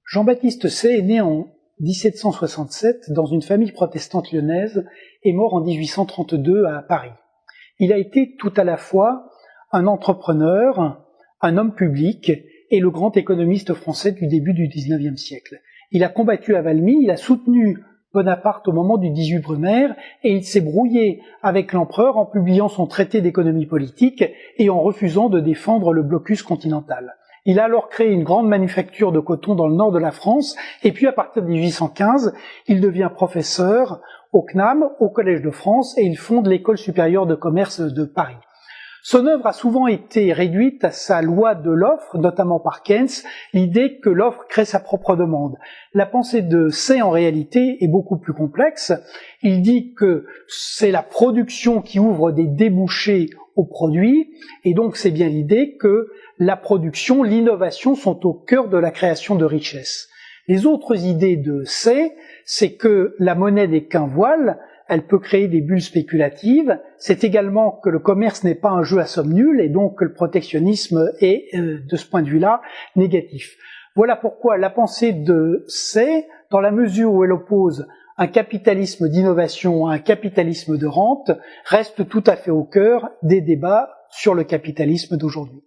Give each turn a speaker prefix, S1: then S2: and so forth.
S1: Jean-Baptiste Say est né en 1767 dans une famille protestante lyonnaise et mort en 1832 à Paris. Il a été tout à la fois un entrepreneur, un homme public et le grand économiste français du début du XIXe siècle. Il a combattu à Valmy, il a soutenu Bonaparte au moment du 18 Brumaire et il s'est brouillé avec l'empereur en publiant son traité d'économie politique et en refusant de défendre le blocus continental. Il a alors créé une grande manufacture de coton dans le nord de la France et puis à partir de 1815, il devient professeur au CNAM, au Collège de France, et il fonde l'École supérieure de commerce de Paris. Son œuvre a souvent été réduite à sa loi de l'offre, notamment par Keynes, l'idée que l'offre crée sa propre demande. La pensée de Say, en réalité, est beaucoup plus complexe. Il dit que c'est la production qui ouvre des débouchés aux produits, et donc c'est bien l'idée que la production, l'innovation sont au cœur de la création de richesses. Les autres idées de Say, c'est que la monnaie n'est qu'un voile, elle peut créer des bulles spéculatives, c'est également que le commerce n'est pas un jeu à somme nulle et donc que le protectionnisme est, de ce point de vue-là, négatif. Voilà pourquoi la pensée de Say, dans la mesure où elle oppose un capitalisme d'innovation à un capitalisme de rente, reste tout à fait au cœur des débats sur le capitalisme d'aujourd'hui.